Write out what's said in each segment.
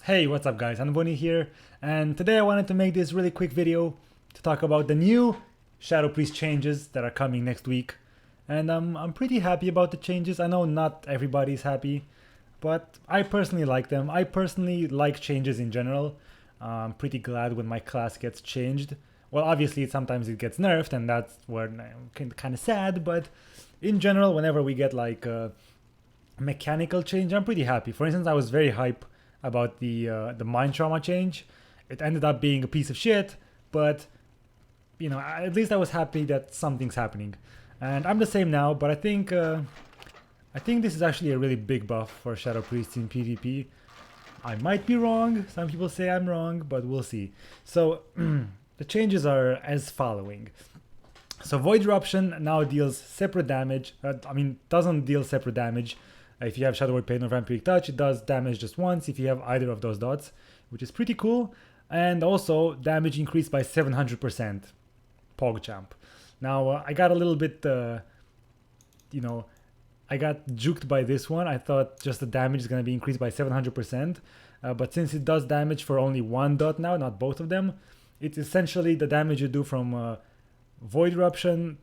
Hey, what's up guys, Anboni here, and today I wanted to make this really quick video to talk about the new Shadow Priest changes that are coming next week. And I'm pretty happy about the changes. I know not everybody's happy, but I personally like them. I personally like changes in general. I'm pretty glad when my class gets changed. Well, obviously sometimes it gets nerfed and that's where I'm kind of sad, but in general, whenever we get like a mechanical change, I'm pretty happy. For instance, I was very hype about the mind trauma change. It ended up being a piece of shit, but you know, at least I was happy that something's happening. And I'm the same now, but I think this is actually a really big buff for Shadow Priests in PvP. I might be wrong. Some people say I'm wrong, but we'll see. So the changes are as following. So Void Eruption now deals separate damage. Doesn't deal separate damage. If you have Shadow Word Pain or Vampiric Touch, it does damage just once if you have either of those dots, which is pretty cool. And also damage increased by 700%. PogChamp. Now I got a little bit, I got juked by this one. I thought just the damage is going to be increased by 700%. But since it does damage for only one dot now, not both of them, it's essentially the damage you do from Void Eruption,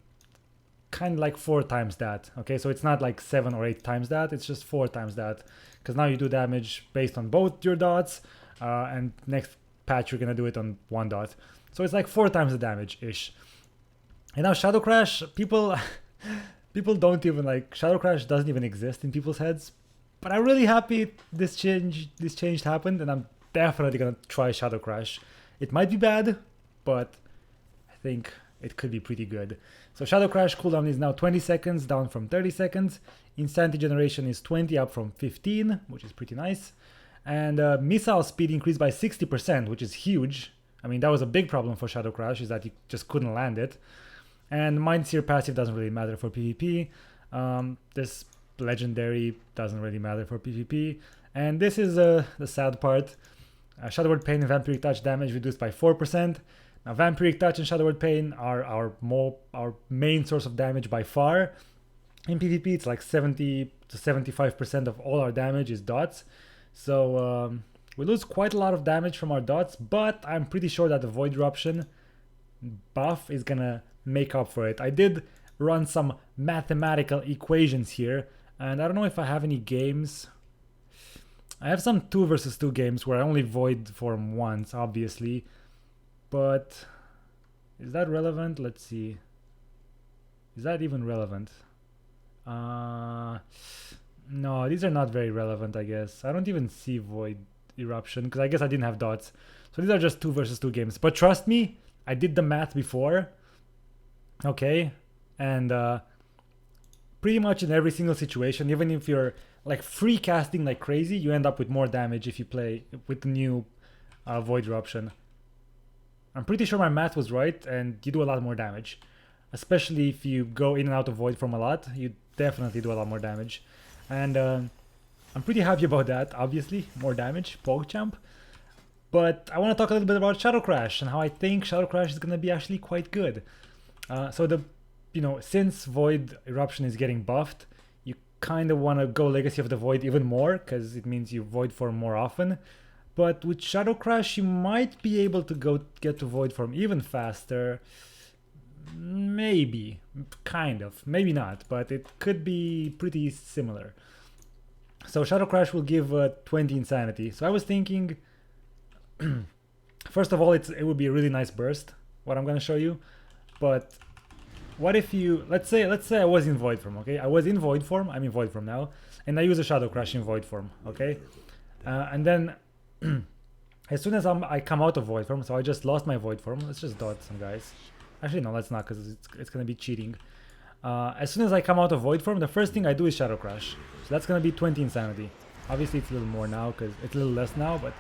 kind of like 4 times that. Okay, so it's not like 7 or 8 times that, it's just 4 times that, because now you do damage based on both your dots, and next patch you're gonna do it on 1 dot, so it's like 4 times the damage ish. And now Shadow Crash, people don't even like, Shadow Crash doesn't even exist in people's heads, but I'm really happy this change happened, and I'm definitely gonna try Shadow Crash. It might be bad, but I think it could be pretty good. So Shadow Crash cooldown is now 20 seconds, down from 30 seconds. Insanity generation is 20, up from 15, which is pretty nice. And missile speed increased by 60%, which is huge. I mean, that was a big problem for Shadow Crash, is that you just couldn't land it. And Mind Seer passive doesn't really matter for PvP. This legendary doesn't really matter for PvP. And this is the sad part. Shadow Word Pain and Vampiric Touch damage reduced by 4%. Now, Vampiric Touch and Shadow Word Pain are our main source of damage by far. In PvP, it's like 70 to 75% of all our damage is dots. So we lose quite a lot of damage from our dots, but I'm pretty sure that the Void Eruption buff is gonna make up for it. I did run some mathematical equations here, and I don't know if I have any games. I have some 2 versus 2 games where I only Void form once, obviously. But is that relevant? Let's see. Is that even relevant? No, these are not very relevant, I guess. I don't even see Void Eruption because I guess I didn't have dots. So these are just 2 versus 2 games. But trust me, I did the math before. Okay. And pretty much in every single situation, even if you're like free casting like crazy, you end up with more damage if you play with the new Void Eruption. I'm pretty sure my math was right, and you do a lot more damage. Especially if you go in and out of Void Form a lot, you definitely do a lot more damage. And I'm pretty happy about that, obviously. More damage, PogChamp. But I want to talk a little bit about Shadow Crash, and how I think Shadow Crash is going to be actually quite good. Since Void Eruption is getting buffed, you kind of want to go Legacy of the Void even more, because it means you Void Form more often. But with Shadow Crash, you might be able to get to Void Form even faster. Maybe. Kind of. Maybe not, but it could be pretty similar. So Shadow Crash will give 20 Insanity. So I was thinking, first of all, it would be a really nice burst, what I'm going to show you. But what if you, let's say I was in Void Form, okay? I was in Void Form, I'm in Void Form now, and I use a Shadow Crash in Void Form, okay? And then as soon as I come out of Void Form, so I just lost my Void Form. Let's just dot some guys. Actually, no, let's not, because it's going to be cheating. As soon as I come out of Void Form, the first thing I do is Shadow Crash. So that's going to be 20 Insanity. Obviously, it's a little more now, because it's a little less now. But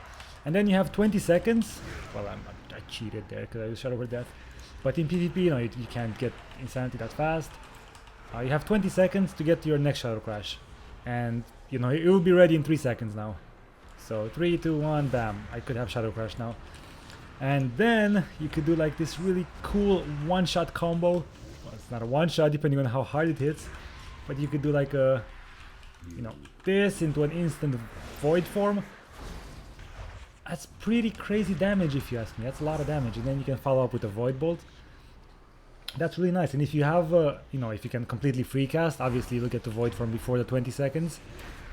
and then you have 20 seconds. Well, I cheated there, because I used Shadow Word Death. But in PvP, you can't get Insanity that fast. You have 20 seconds to get to your next Shadow Crash. And, it will be ready in 3 seconds now. So 3, 2, 1, bam. I could have Shadow Crash now. And then you could do like this really cool one-shot combo. Well, it's not a one-shot depending on how hard it hits. But you could do like a, this into an instant void form. That's pretty crazy damage if you ask me. That's a lot of damage. And then you can follow up with a Void Bolt. That's really nice. And if you have, you know, if you can completely free cast, obviously you'll get to Void Form before the 20 seconds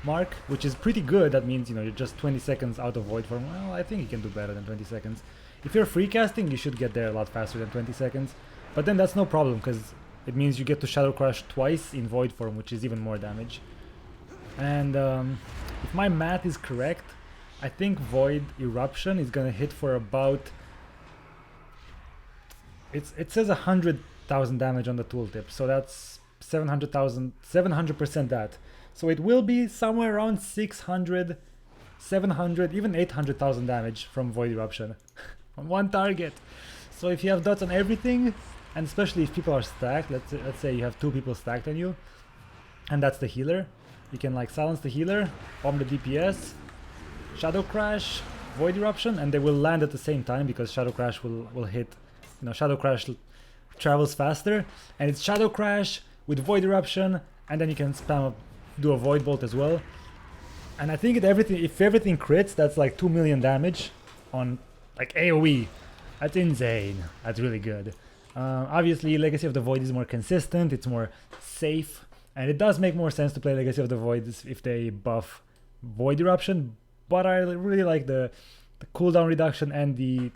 mark, which is pretty good. That means, you know, you're just 20 seconds out of Void Form. Well, I think you can do better than 20 seconds. If you're free casting, you should get there a lot faster than 20 seconds. But then that's no problem, because it means you get to Shadow Crash twice in Void Form, which is even more damage. And if my math is correct, I think Void Eruption is gonna hit for about... It says 100,000 damage on the tooltip, so that's 700,000, 700% that. So it will be somewhere around 600, 700, even 800,000 damage from Void Eruption on one target. So if you have dots on everything, and especially if people are stacked, let's say you have 2 people stacked on you, and that's the healer, you can like silence the healer, bomb the DPS, Shadow Crash, Void Eruption, and they will land at the same time because Shadow Crash will hit, you know, Shadow Crash travels faster, and it's Shadow Crash with Void Eruption, and then you can spam do a Void Bolt as well. And I think if everything crits, that's like 2 million damage on like AOE. That's insane. That's really good. Obviously, Legacy of the Void is more consistent, it's more safe, and it does make more sense to play Legacy of the Void if they buff Void Eruption, but I really like the cooldown reduction and the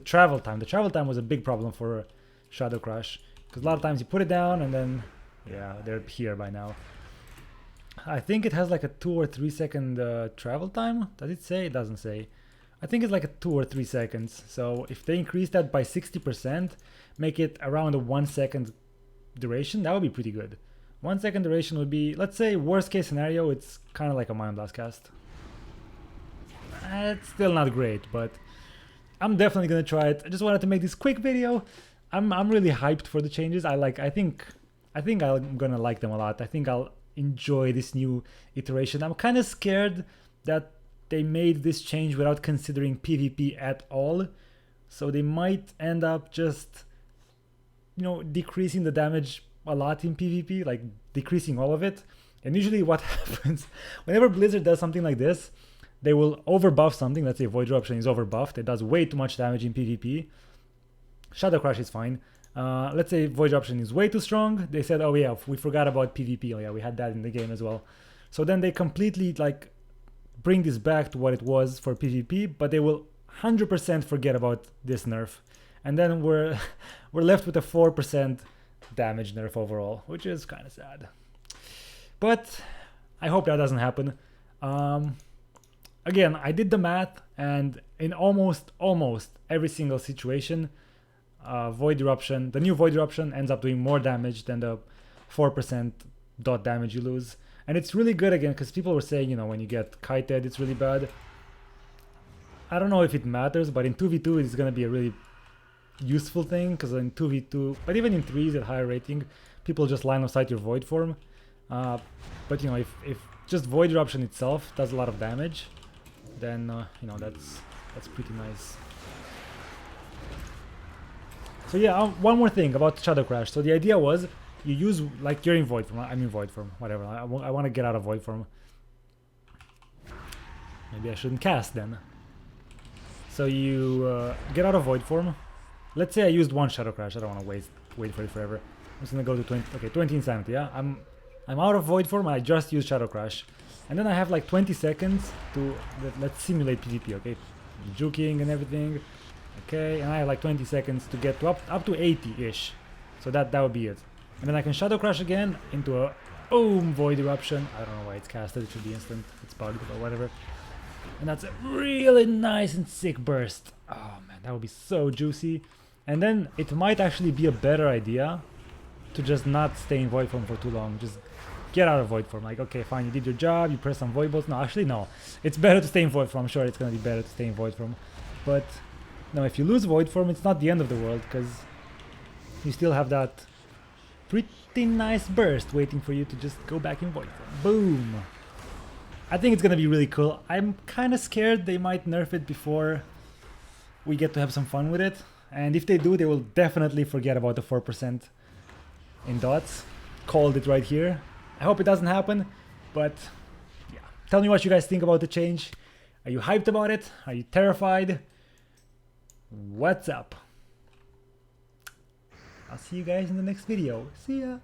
travel time. The travel time was a big problem for Shadow Crash, because a lot of times you put it down and then, yeah, they're here by now. I think it has like a 2 or 3 second travel time. Does it say? It doesn't say. I think it's like a 2 or 3 seconds. So if they increase that by 60%, make it around a 1 second duration, that would be pretty good. 1 second duration would be, let's say, worst case scenario, it's kind of like a Mind Blast cast. It's still not great, but I'm definitely gonna try it. I just wanted to make this quick video. I'm really hyped for the changes. I think I'm gonna like them a lot. I think I'll enjoy this new iteration. I'm kind of scared that they made this change without considering PvP at all, so they might end up just, you know, decreasing the damage a lot in PvP, like decreasing all of it. And usually what happens whenever Blizzard does something like this, they will overbuff something. Let's say Void Eruption is overbuffed, it does way too much damage in PvP. Shadow Crash is fine. Let's say Void Eruption is way too strong. They said, oh yeah, we forgot about PvP. Oh yeah, we had that in the game as well. So then they completely like bring this back to what it was for PvP, but they will 100% forget about this nerf. And then we're left with a 4% damage nerf overall, which is kind of sad. But I hope that doesn't happen. Again, I did the math, and in almost every single situation, Void Eruption, the new Void Eruption ends up doing more damage than the 4% dot damage you lose. And it's really good again, because people were saying, you know, when you get kited, it's really bad. I don't know if it matters, but in 2v2 it's going to be a really useful thing, because in 2v2, but even in 3s at higher rating, people just line of sight your Void Form. But you know, if just Void Eruption itself does a lot of damage, then you know, that's pretty nice. So yeah, one more thing about Shadow Crash. So the idea was, you use, like, you're in Void Form, I'm in Void Form, whatever, I want to get out of Void Form. Maybe I shouldn't cast then. So you get out of Void Form. Let's say I used one Shadow Crash, I don't want to wait for it forever. I'm just gonna go to 20, okay, 20 Insanity, yeah? I'm out of Void Form, I just used Shadow Crash. And then I have like 20 seconds to, let's simulate PvP, okay? Juking and everything. Okay, and I have like 20 seconds to get to up to 80-ish. So that would be it. And then I can Shadow Crash again into a boom Void Eruption. I don't know why it's casted, it should be instant. It's bugged or whatever. And that's a really nice and sick burst. Oh man, that would be so juicy. And then it might actually be a better idea to just not stay in Void Form for too long. Just get out of Void Form. Like, okay, fine, you did your job, you press some Void Bolts. No, actually no. It's better to stay in Void Form. I'm sure it's gonna be better to stay in Void Form. But no, if you lose Void Form, it's not the end of the world, because you still have that pretty nice burst waiting for you to just go back in Void Form. Boom! I think it's gonna be really cool. I'm kind of scared they might nerf it before we get to have some fun with it. And if they do, they will definitely forget about the 4% in dots. Called it right here. I hope it doesn't happen, but yeah. Tell me what you guys think about the change. Are you hyped about it? Are you terrified? What's up? I'll see you guys in the next video. See ya!